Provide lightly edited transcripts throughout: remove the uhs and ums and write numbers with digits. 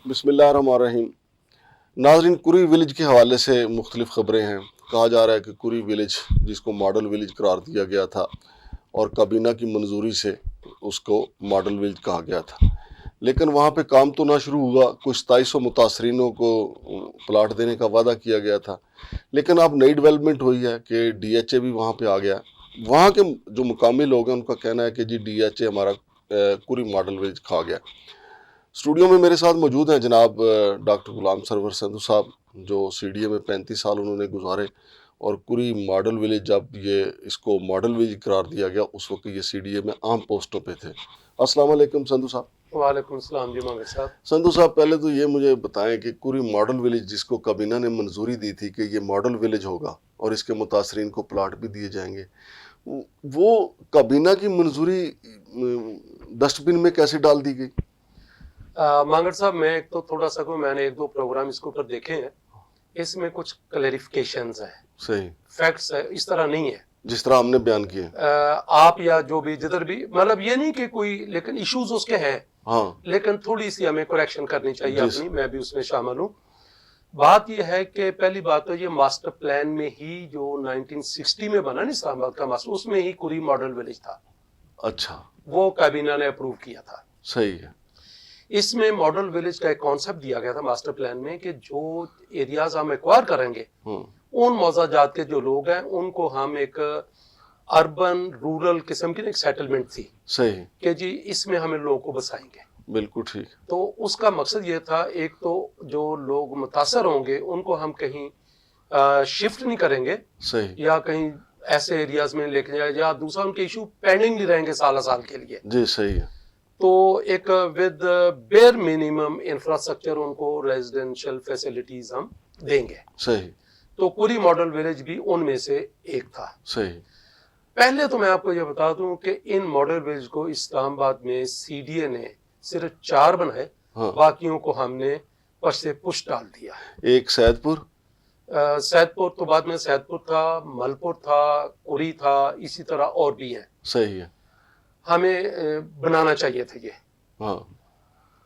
بسم اللہ الرحمن الرحیم. ناظرین، کوری ولیج کے حوالے سے مختلف خبریں ہیں. کہا جا رہا ہے کہ کوری ولیج جس کو ماڈل ولیج قرار دیا گیا تھا اور کابینہ کی منظوری سے اس کو ماڈل ولیج کہا گیا تھا، لیکن وہاں پہ کام تو نہ شروع ہوا. کچھ 2700 متاثرینوں کو پلاٹ دینے کا وعدہ کیا گیا تھا، لیکن اب نئی ڈیولپمنٹ ہوئی ہے کہ ڈی ایچ اے بھی وہاں پہ آ گیا. وہاں کے جو مقامی لوگ ہیں ان کا کہنا ہے کہ جی ڈی ایچ اے ہمارا کوری ماڈل ولیج کھا گیا. اسٹوڈیو میں میرے ساتھ موجود ہیں جناب ڈاکٹر غلام سرور سندھو صاحب، جو سی ڈی اے میں 35 سال انہوں نے گزارے، اور کوری ماڈل ولیج جب اس کو ماڈل ولیج قرار دیا گیا اس وقت یہ سی ڈی اے میں عام پوسٹوں پہ تھے. السلام علیکم سندھو صاحب. وعلیکم السلام جی مانگر صاحب. سندھو صاحب، پہلے تو یہ مجھے بتائیں کہ کوری ماڈل ولیج جس کو کابینہ نے منظوری دی تھی کہ یہ ماڈل ولیج ہوگا اور اس کے متاثرین کو پلاٹ بھی دیے جائیں گے، وہ کابینہ کی منظوری ڈسٹ بن میں کیسے ڈال دی گئی؟ مانگر صاحب، میں ایک تو تھوڑا سا میں نے 1-2 پروگرام اس کے اوپر دیکھے ہیں، اس میں کچھ کلیریفیکیشنز ہیں. صحیح. فیکٹس ہے اس طرح نہیں ہے جس طرح ہم نے بیان کیے. آپ یا جو بھی جدھر بھی، مطلب یہ نہیں کہ کوئی، لیکن ایشوز اس کے ہیں، ہاں، لیکن تھوڑی سی ہمیں کریکشن کرنی چاہیے اپنی. میں بھی اس میں شامل ہوں. بات یہ ہے کہ پہلی بات تو یہ ماسٹر پلان میں ہی جو 1960 میں بنا نا اسلام آباد کا ماسٹر، اس میں ہی کوری ماڈل ولیج تھا. اچھا، وہ کابینہ نے اپروو کیا تھا. صحیح ہے. اس میں ماڈل ولیج کا ایک کانسیپٹ دیا گیا تھا ماسٹر پلان میں کہ جو ایریاز ہم ایکوائر کریں گے ان موضوع جات کے جو لوگ ہیں ان کو ہم ایک اربن رورل قسم کی ایک سیٹلمنٹ تھی. صحیح. کہ جی اس میں ہمیں لوگوں کو بسائیں گے. بالکل ٹھیک. تو اس کا مقصد یہ تھا، ایک تو جو لوگ متاثر ہوں گے ان کو ہم کہیں شفٹ نہیں کریں گے. صحیح. یا کہیں ایسے ایریاز میں لے کے جائے، یا دوسرا ان کے ایشو پینڈنگ نہیں رہیں گے سالہ سال کے لیے. جی صحیح ہے. تو ایک ود بیئر منیمم انفراسٹرکچر ان کو ریزیڈینشل فیسلٹیز ہم دیں گے. صحیح. تو کوری ماڈل ولیج بھی ان میں سے ایک تھا. صحیح. پہلے تو میں آپ کو یہ بتا دوں کہ ان ماڈل ولیج کو اسلام آباد میں سی ڈی اے نے صرف 4 بنائے، باقیوں کو ہم نے پش سے پش ڈال دیا. ایک سید پور، سید پور تو بعد میں سید پور تھا، مل پور تھا، کوری تھا، اسی طرح اور بھی ہیں. صحیح ہے. ہمیں بنانا چاہیے تھے یہ. ہاں.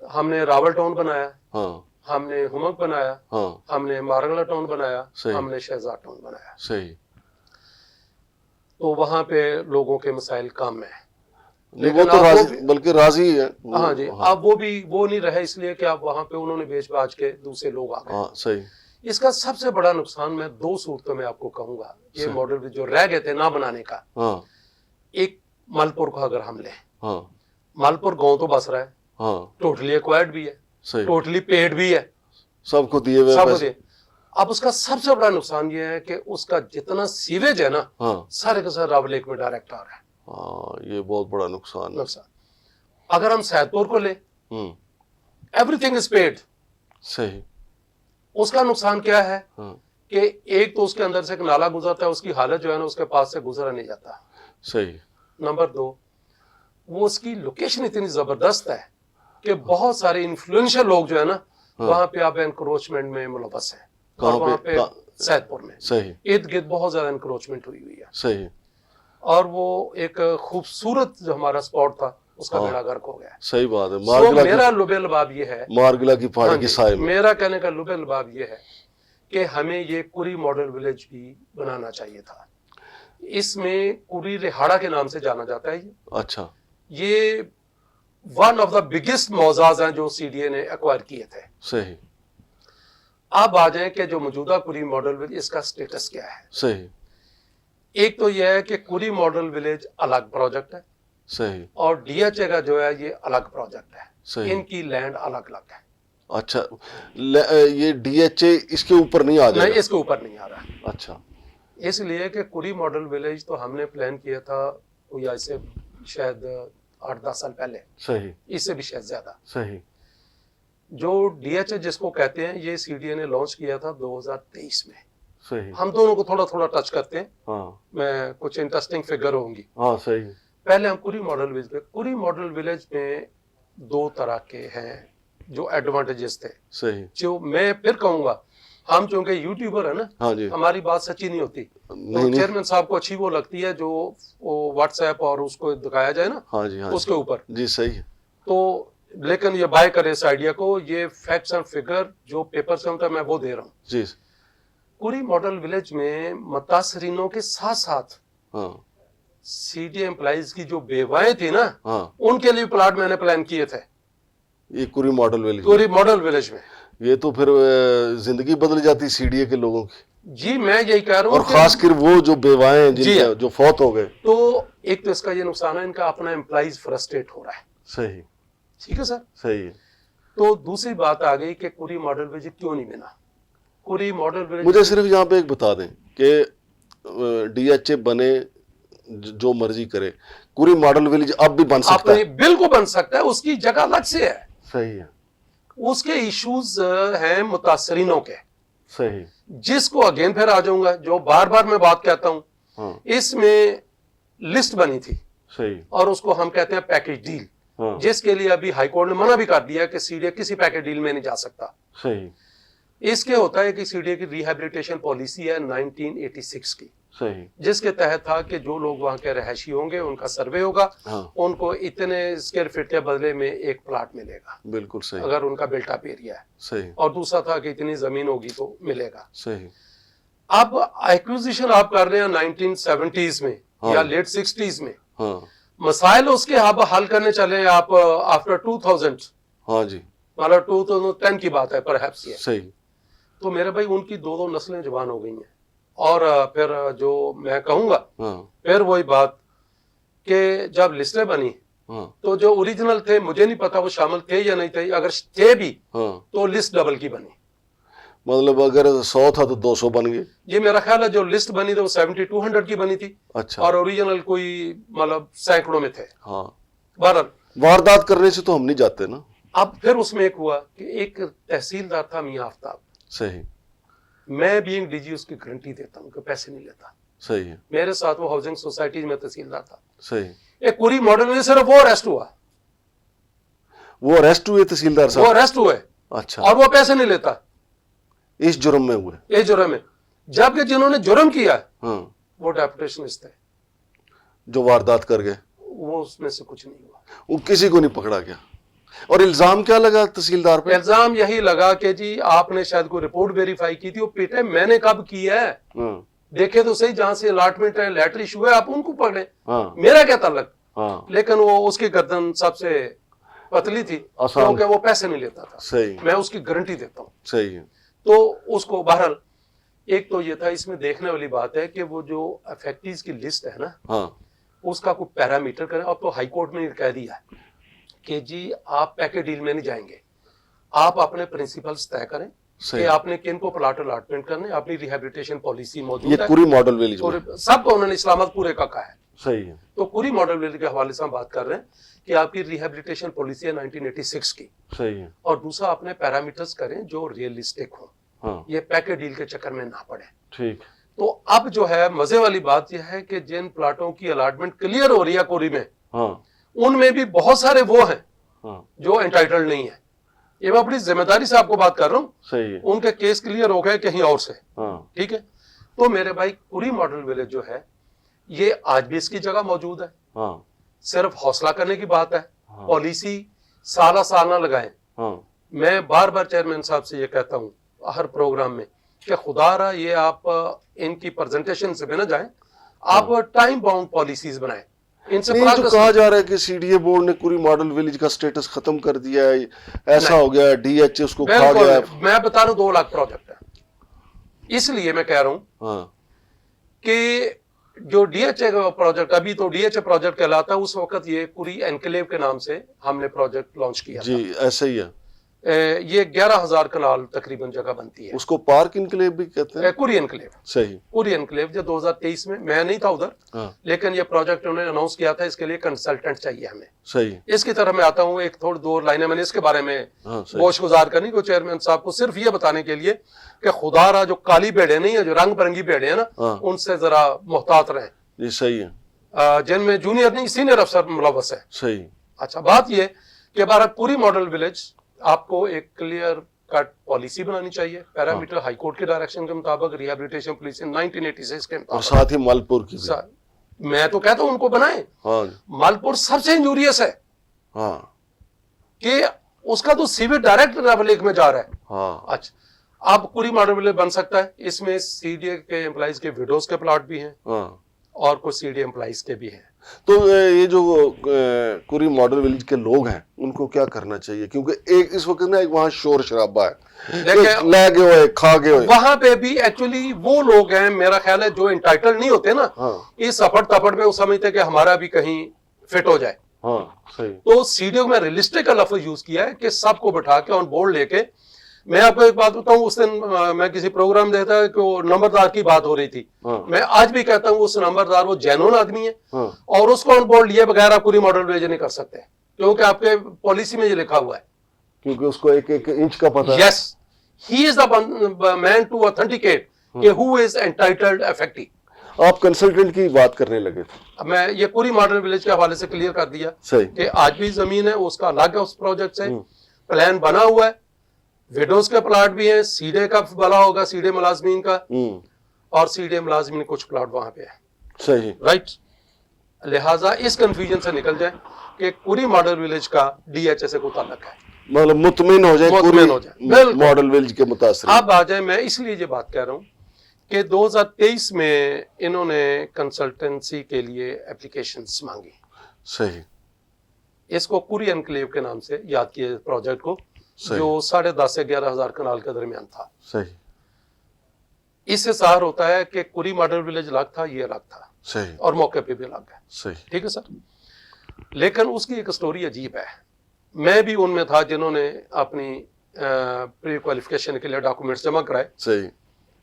ہم نے راول ٹاؤن بنایا، ہاں. ہم نے ہمک بنایا، ہاں. ہم نے مارگلا ٹاؤن بنایا، صحیح. ہم نے شہزاد ٹاؤن بنایا. صحیح. تو وہاں پہ لوگوں کے مسائل کم ہیں. وہ تو راضی، بلکہ راضی ہے. ہاں جی. اب وہ نہیں رہے اس لیے کہ اب وہاں پہ انہوں نے بیچ باچ کے دوسرے لوگ آ گئے. ہاں. صحیح. اس کا سب سے بڑا نقصان میں 2 صورتوں میں آپ کو کہوں گا. یہ ماڈل جو رہ گئے تھے نہ بنانے کا، ایک مل پور کو اگر ہم لیں، مل پور گاؤں تو بس رہا ہے، ٹوٹلی ایکوائرڈ بھی ہے، ٹوٹلی پیڈ بھی ہے، سب کو دیے ہوئے. اب اس کا سب سے بڑا نقصان یہ ہے کہ اس کا جتنا سیویج ہے نا، سارے کا سارا راول لیک میں ڈائریکٹ آ رہا ہے. یہ بہت بڑا نقصان. اگر ہم سید پور کو لیں، ایوری تھنگ از پیڈ. صحیح. اس کا نقصان کیا ہے کہ ایک تو اس کے اندر سے ایک نالا گزرتا ہے، اس کی حالت جو ہے نا اس کے پاس سے گزرا نہیں جاتا. صحیح. نمبر 2، وہ اس کی لوکیشن اتنی زبردست ہے کہ بہت سارے انفلوئنشل لوگ جو ہے نا وہاں پہ آپ انکروچمنٹ میں ملوث ہیں. اور وہاں پہ سید پور میں صحیح ارد گرد بہت زیادہ انکروچمنٹ ہوئی ہے. صحیح. اور وہ ایک خوبصورت جو ہمارا اسپاٹ تھا اس کا بیڑا غرق ہو گیا. صحیح بات ہے. میرا لب لباب یہ ہے، مارگلا کی پہاڑی کے سائے میں میرا کہنے کا لب لباب یہ ہے کہ ہمیں یہ کوری ماڈل ولیج بھی بنانا چاہیے تھا. اس میں کوری رہاڑا کے نام سے جانا جاتا ہے. اچھا. یہ ون آف دا بگیسٹ موضاز ہیں جو سی ڈی اے نے ایکوائر کیے تھے. صحیح. اب آ جائیں کہ جو موجودہ کوری ماڈل ولیج اس کا سٹیٹس کیا ہے. صحیح. ایک تو یہ ہے کہ کوری ماڈل ولیج الگ پروجیکٹ ہے. صحیح. اور ڈی ایچ اے کا جو ہے یہ الگ پروجیکٹ ہے. صحیح. ان کی لینڈ الگ الگ ہے. اچھا. یہ ڈی ایچ اے اس کے اوپر نہیں آ جائے؟ نہیں، اس کے اوپر نہیں آ رہا. اچھا. اس لیے کہ کوری ماڈل ولیج تو ہم نے پلان کیا تھا یا اسے شاید 8-10 سال پہلے. صحیح. اس سے بھی شاید زیادہ. صحیح. جو ڈی ایچ اے جس کو کہتے ہیں یہ سی ڈی اے نے لانچ کیا تھا 2023 میں. صحیح. ہم دونوں کو تھوڑا تھوڑا ٹچ کرتے ہیں. ہاں. میں کچھ انٹرسٹنگ فگر ہوں گی. ہاں. صحیح. پہلے ہم کوری ماڈل ولیج پہ. کوری ماڈل ولیج میں 2 طرح کے ہیں جو ایڈوانٹیجز تھے. صحیح. جو میں پھر کہوں گا، ہم چونکہ یوٹیوبر ہیں نا، ہاں جی، ہماری بات سچی نہیں ہوتی. تو چیئرمین صاحب کو اچھی وہ لگتی ہے جو واٹس ایپ اور اس کو دکھایا جائے نا، ہاں جی، ہاں اس کے اوپر. جی صحیح ہے. تو लेकिन ये बाय करे इस आइडिया को, ये फैक्ट्स एंड फिगर जो पेपर से होता है मैं वो दे रहा हूँ जी। कुरी मॉडल विलेज में मुतासरीनों के साथ साथ सीडी एम्प्लॉइज की जो बेवाएं थी ना, उनके लिए प्लाट मैंने प्लान किए थे ये कुरी मॉडल विलेज में। ये तो फिर जिंदगी बदल जाती सीडीए के लोगों की। जी मैं यही कह रहा हूँ, और खास कर वो जो बेवाएं जिनके जो फौत हो गए। तो एक तो इसका ये नुकसान है, इनका अपना एम्प्लॉइज फ्रस्ट्रेट हो रहा है। सही, ठीक है सर, सही है। तो दूसरी बात आ गई कि कुरी मॉडल विलेज क्यों नहीं बना। कुरी मॉडल विलेज, मुझे सिर्फ यहाँ पे एक बता दें कि डीएचए बने जो मर्जी करे, कुरी मॉडल विलेज अब भी बन सकता है। बिल्कुल बन सकता है, उसकी जगह अलग से है। सही है। उसके इश्यूज हैं मुतासरीनों के। सही। जिसको अगेन फिर आ जाऊंगा, जो बार बार मैं बात कहता हूँ, इसमें लिस्ट बनी थी। सही। और उसको हम कहते हैं पैकेज डील, जिसके लिए अभी हाईकोर्ट ने मना भी कर दिया कि सीडीए किसी पैकेज डील में नहीं जा सकता। सही। इसके होता है कि सीडीए की रिहैबिलिटेशन पॉलिसी है 1986 की। सही। जिसके तहत था कि जो लोग वहां के रहायशी होंगे उनका सर्वे होगा, उनको इतने स्क्वायर फीट के बदले में एक प्लाट मिलेगा। बिल्कुल सही। अगर उनका बिल्ट अप एरिया है। सही। और दूसरा था कि इतनी जमीन होगी तो मिलेगा। सही। अब एक्विजिशन आप कर रहे हैं 1970s में या लेट 60s में। मसाइल उसके अब हल करने चले आप आफ्टर 2000। हाँ जी, मतलब 2010 की बात है परहैप्स ये। सही। तो मेरे भाई उनकी दो नस्लें जवान हो गई हैं। और फिर जो मैं कहूंगा, फिर वही बात कि जब लिस्टें बनी तो जो ओरिजिनल थे, मुझे नहीं पता वो शामिल थे या नहीं थे, अगर थे भी तो लिस्ट डबल की बनी। मतलब अगर 100 था तो 200 बन गए। ये मेरा ख्याल है जो लिस्ट बनी थी वो 70-200 की बनी थी। अच्छा। और ओरिजिनल कोई मतलब सैकड़ों में थे। बहरहाल वारदात करने से तो हम नहीं जाते ना। अब फिर उसमें एक हुआ कि एक तहसीलदार था मियां आफ्ताब। सही। मैं बीइंग डीजी उसकी गारंटी देता हूँ कि पैसे नहीं लेता। सही है। मेरे साथ वो हाउसिंग सोसाइटी में तहसीलदार था। सही। एक कुरी मॉडल में सिर्फ वो अरेस्ट हुआ। वो अरेस्ट हुए तहसीलदार साहब? वो अरेस्ट हुए। अच्छा। और वो पैसे नहीं लेता। इस जुर्म में हुए? इस जुर्म में, जबकि जिन्होंने जुर्म किया वो डेपुटेशनिस्ट थे जो वारदात कर गए, वो उसमें से कुछ नहीं हुआ। वो किसी को नहीं पकड़ा गया। और इल्जाम क्या लगा तहसीलदार पे? इल्जाम यही लगा कि जी आपने शायद कोई रिपोर्ट वेरीफाई की थी। वो पीटे मैंने कब की है, देखे तो सही, जहां से अलॉटमेंट है, लेटर इशू है, आप उनको पकड़े, मेरा क्या ताल्लुक। लेकिन वो उसकी गर्दन सबसे पतली थी क्योंकि वो पैसे नहीं लेता था। सही। मैं उसकी गारंटी देता हूँ। सही है। तो उसको बहरहाल एक तो ये था, इसमें देखने वाली बात है कि वो जो अफेक्टीज की लिस्ट है ना, उसका कोई पैरामीटर करें। अब तो हाईकोर्ट ने कह दिया है कि जी आप पैकेज डील में नहीं जाएंगे, आप अपने प्रिंसिपल्स तय करें कि आपने किन को प्लाट अलॉटमेंट करने, अपनी रिहैबिलिटेशन पॉलिसी मौजूद है। ये कुरी मॉडल विलेज सबको उन्होंने इस्लामाबाद पूरे का कहा है। सही है। तो कुरी मॉडल विलेज के हवाले से हम बात कर रहे हैं कि आपकी रिहैबिलिटेशन पॉलिसी है 1986 की। सही है। और दूसरा अपने पैरामीटर्स करें जो रियलिस्टिक हो। ये पैकेज डील के चक्कर में ना पड़े। ठीक। तो अब जो है मजे वाली बात यह है कि जिन प्लाटों की अलॉटमेंट क्लियर हो रही है कुरी में, उनमें भी बहुत सारे वो हैं जो एंटाइटल्ड नहीं है। ये मैं अपनी जिम्मेदारी से आपको बात कर रहा हूँ। सही है। उनके केस क्लियर हो गए कहीं और से। ठीक है। तो मेरे भाई कुरी मॉडल विलेज जो है ये आज भी इसकी जगह मौजूद है। सिर्फ हौसला करने की बात है। पॉलिसी साला साल ना लगाएं। मैं बार बार चेयरमैन साहब से ये कहता हूँ हर प्रोग्राम में कि खुदा रहा ये आप इनकी प्रेजेंटेशन से भी ना जाएं, आप टाइम बाउंड पॉलिसीज बनाएं। इनसे तो कहा जा रहा है कि सीडीए बोर्ड ने कुरी मॉडल विलेज का स्टेटस खत्म कर दिया है, ऐसा हो गया, डीएचए उसको खा गया। मैं बता रहा हूं 2 लाख प्रोजेक्ट है। इसलिए मैं कह रहा हूं कि जो डीएचए का प्रोजेक्ट, अभी तो डीएचए प्रोजेक्ट कहलाता है, उस वक्त ये कुरी एनक्लेव के नाम से हमने प्रोजेक्ट लॉन्च किया जी था। ऐसा ही है। ये 11,000 कनाल तकरीबन जगह बनती है। उसको पार्क एनक्लेव भी कहते हैं। कुरी एनक्लेव। सही। कुरी एनक्लेव जो 2023 में, मैं नहीं था उधर, लेकिन ये प्रोजेक्ट उन्होंने अनाउंस किया था। इसके लिए कंसल्टेंट चाहिए हमें। सही। इसकी तरफ मैं आता हूँ, एक थोड़ी 2 लाइनें मैंने इसके बारे में गोश गुजार करनी को चेयरमैन साहब को, सिर्फ ये बताने के लिए कि खुदारा जो काली भेड़े नहीं है, जो रंग बिरंगी भेड़े है ना, उनसे जरा मुहतात रहें। ये सही है। जिनमें जूनियर नहीं सीनियर अफसर मुलव्वस है। सही। अच्छा, बात ये कि भारत पूरी मॉडल विलेज आपको एक क्लियर कट पॉलिसी बनानी चाहिए, पैरामीटर हाईकोर्ट के डायरेक्शन के मुताबिक, रिहैबिलिटेशन पॉलिसी 1986 के मुताबिक, और साथ ही मालपुर की मैं तो कहता हूं उनको बनाएं। मालपुर सबसे इंजूरियस है। کہ اس کا تو सीवी डायरेक्ट रेवलेक में जा रहा है. हाँ. अच्छा, अब कुरी मॉडल विलेज बन सकता है. इसमें सीडीए के एम्प्लॉइज के विडोज के प्लॉट भी हैं. हाँ. और कुछ सीडीए एम्प्लॉइज के भी हैं. तो ये जो कुरी मॉडल विलेज के लोग हैं उनको क्या करना चाहिए, क्योंकि एक इस वक्त ना एक वहाँ शोर शराबा है, ले गए हुए खा गए हुए. वहां पे भी एक्चुअली वो लोग हैं मेरा ख्याल है जो इंटाइटल्ड नहीं होते ना. हाँ. इस सफड़ तपड़ में वो समझते कि हमारा भी कहीं फिट हो जाए. हाँ, सही. तो सीडीओ में रियलिस्टिक का लफ्ज यूज किया है कि सबको बैठा के ऑन बोर्ड लेके. मैं आपको एक बात बताऊं, उस दिन मैं किसी प्रोग्राम देता है कि वो नंबरदार की बात हो रही थी. हाँ. मैं आज भी कहता हूं उस नंबरदार वो जेन्युइन आदमी है. हाँ. और उसको ऑन बोर्ड लिए बगैर आप पूरी मॉडल विलेज नहीं कर सकते, क्योंकि आपके पॉलिसी में ये लिखा हुआ है. क्योंकि उसको एक एक इंच का पता है. Yes, he is the man to authenticate कि हु इज एंटाइटल्ड इफेक्टिव. आप कंसल्टेंट की बात करने लगे थे. अब मैं ये पूरी मॉडल विलेज के हवाले से क्लियर कर दिया सही. कि आज भी जमीन है उसका अलग है, उस प्रोजेक्ट से प्लान बना हुआ है. विडोज के प्लाट भी हैं, सीडे का बना होगा, सीडे मुलाजमीन का, और सीडे मुलाजमीन कुछ प्लाट वहां पे है. सही. राइट. लिहाजा इस कंफ्यूजन से निकल जाए कि पूरी मॉडल विलेज का डीएचए से कोई ताल्लुक है, मतलब मुतमिन हो जाए, मुतमिन हो जाए मॉडल विलेज के मुतासिर. अब आ जाए, मैं इसलिए ये बात कह रहा हूं कि 2023 में इन्होंने कंसल्टेंसी के लिए एप्लीकेशंस मांगी. सही. इसको कुरी एनक्लेव के नाम से याद किए प्रोजेक्ट को, सही. जो 10,500 से 11,000 कनाल के दरमियान था. सही. इससे सार होता है कि कुरी मॉडल विलेज अलग था, ये अलग था. सही. और मौके पे भी अलग है. सही. ठीक है सर. लेकिन उसकी एक स्टोरी अजीब है. मैं भी उनमें था जिन्होंने अपनी प्री क्वालिफिकेशन के लिए डॉक्यूमेंट्स जमा कराए. सही.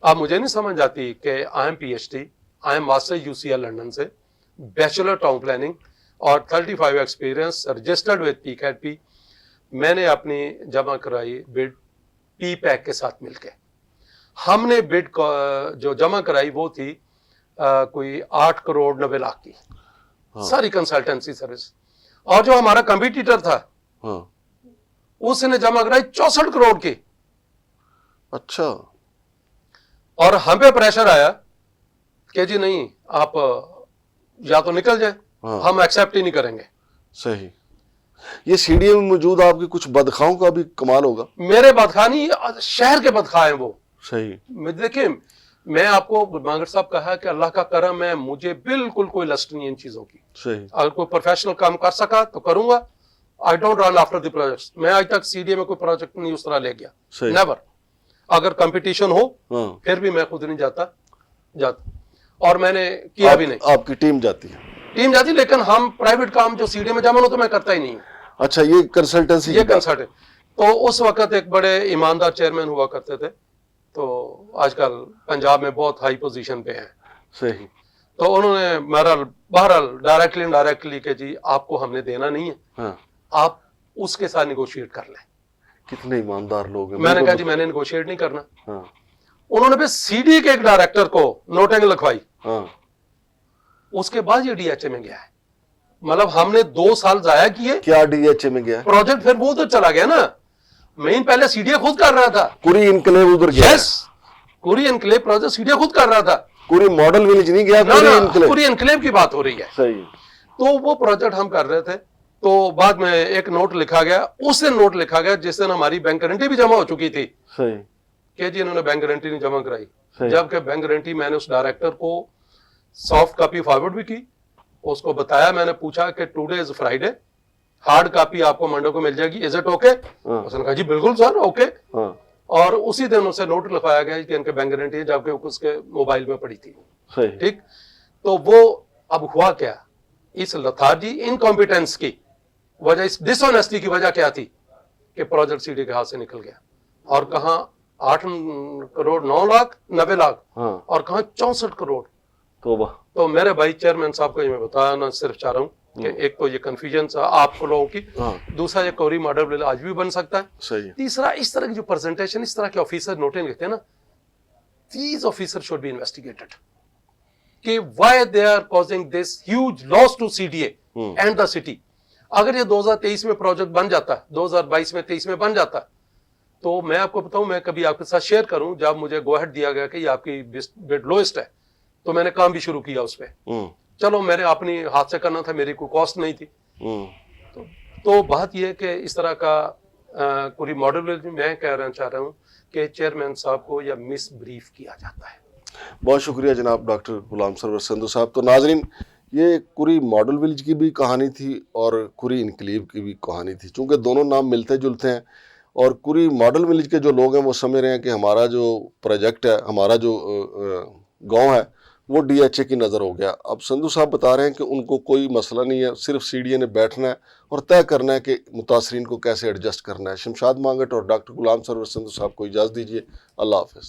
अब मुझे नहीं समझ आती कि I am PhD, I am master UCL London से, बैचलर टाउन प्लानिंग और 35 एक्सपीरियंस, रजिस्टर्ड विद PCADP. मैंने अपनी जमा कराई बिड PPAC के साथ मिलके. हमने बिड जो जमा कराई वो थी कोई 8 करोड़ 90 लाख की. हाँ. सारी कंसल्टेंसी सर्विस. और जो हमारा कंपटीटर था, हाँ. उसने जमा कराई 64 करोड़ की. अच्छा. और हम पे प्रेशर आया कि जी नहीं, आप या तो निकल जाए. हाँ. हम एक्सेप्ट ही नहीं करेंगे. सही. ये सीडीए में मौजूद आपके कुछ बदखाओं का भी कमाल होगा. मेरे बदखा नहीं, शहर के बदखा हैं वो. सही. देखिए, मैं आपको मांगर साहब कहा कि अल्लाह का करम है, मुझे बिल्कुल कोई लस्ट नहीं इन चीजों की. सही. अगर कोई प्रोफेशनल काम कर सका तो करूंगा. I don't run after the projects. मैं आज तक सीडीए में कोई प्रोजेक्ट नहीं उस तरह ले गया. नेवर. अगर कंपटीशन हो फिर भी मैं खुद नहीं जाता. और मैंने किया भी नहीं. आपकी टीम जाती है. टीम जाती, लेकिन हम प्राइवेट काम जो सीडीए में जमा हो तो मैं करता ही नहीं. अच्छा, ये कंसल्टेंसी. ये कंसल्टेंट. तो उस वक्त एक बड़े ईमानदार चेयरमैन हुआ करते थे, तो आजकल पंजाब में बहुत हाई पोजीशन पे हैं. सही. तो उन्होंने बहरहाल डायरेक्टली इनडायरेक्टली कि जी आपको हमने देना नहीं है. हाँ. आप उसके साथ निगोशिएट कर लें. कितने ईमानदार लोग हैं. मैंने कहा जी मैंने निगोशिएट नहीं करना. हाँ. उन्होंने फिर सीडी के एक डायरेक्टर को नोटिंग लिखवाई. हाँ. उसके बाद ये डीएचए में गया है. मतलब हमने 2 साल जाया किए. क्या डीएचए में गया? प्रोजेक्ट फिर वो तो चला गया ना. मेन पहले सीडीए खुद कर रहा था. कुरी इनक्लेव उधर गया. यस, कुरी इनक्लेव प्रोजेक्ट सीडीए खुद कर रहा था. कुरी मॉडल विलेज नहीं गया. कुरी इनक्लेव की बात हो रही है. सही. तो वो प्रोजेक्ट हम कर रहे थे. तो बाद में एक नोट लिखा गया. उस दिन नोट लिखा गया जिस दिन हमारी बैंक गारंटी भी जमा हो चुकी थी. सही. कि जी इन्होंने बैंक गारंटी नहीं जमा कराई. जबकि बैंक गारंटी मैंने उस डायरेक्टर को सॉफ्ट कॉपी फॉरवर्ड भी की. उसको बताया, मैंने पूछा कि today is Friday, hard copy आपको मंडे को मिल जाएगी, इज इट ओके? उसने कहा जी बिल्कुल सर, ओके. और उसी दिन उसे नोट लिखवाया गया कि इनके बैंक गारंटी है, जबकि उसके मोबाइल में पड़ी थी. ठीक. तो वो अब हुआ क्या, इस लथार्जी इनकॉम्पिटेंस की वजह, इस डिसऑनेस्टी की वजह क्या थी कि प्रोजेक्ट सीडी के हाथ से निकल गया. और कहां 8 करोड़ 9 लाख 90 लाख और कहां 64 करोड़. तो मेरे भाई चेयरमैन साहब को ये मैं बताना सिर्फ चाह रहा हूँ कि एक तो ये कंफ्यूजन आप लोगों की, दूसरा ये कोरी मॉडल आज भी बन सकता है. सही. तीसरा, इस तरह की जो प्रेजेंटेशन इस तरह के ऑफिसर नोटिंग लिखते हैं ना, these officers should be investigated कि why they are causing this huge loss to CDA and the city. अगर ये 2023 में प्रोजेक्ट बन जाता, 2022 में 23 में बन जाता, तो मैं आपको बताऊं, मैं कभी आपके साथ शेयर करूं, जब मुझे गो अहेड दिया गया कि ये आपकी बिड लोएस्ट है, तो मैंने काम भी शुरू किया उस पर. चलो मेरे अपनी हाथ से करना था, मेरी कोई कॉस्ट नहीं थी. تو بات یہ ہے کہ اس طرح کا کوئی ماڈل ولیج میں کہنا چاہ رہا ہوں کہ چیئرمین صاحب کو یا مس بریف کیا جاتا ہے. بہت شکریہ جناب ڈاکٹر غلام سرور سندھو صاحب. تو ناظرین یہ کوری ماڈل ولیج کی بھی کہانی تھی اور کوری انقلیب کی بھی کہانی تھی. چونکہ دونوں نام ملتے جلتے ہیں اور کوری ماڈل ولیج کے جو لوگ ہیں وہ سمجھ رہے ہیں کہ ہمارا جو پروجیکٹ ہے, ہمارا جو گاؤں ہے وہ ڈی ایچ اے کی نظر ہو گیا. اب سندھو صاحب بتا رہے ہیں کہ ان کو کوئی مسئلہ نہیں ہے, صرف سی ڈی اے نے بیٹھنا ہے اور طے کرنا ہے کہ متاثرین کو کیسے ایڈجسٹ کرنا ہے. شمشاد مانگٹ اور ڈاکٹر غلام سرور سندھو صاحب کو اجازت دیجیے. اللہ حافظ.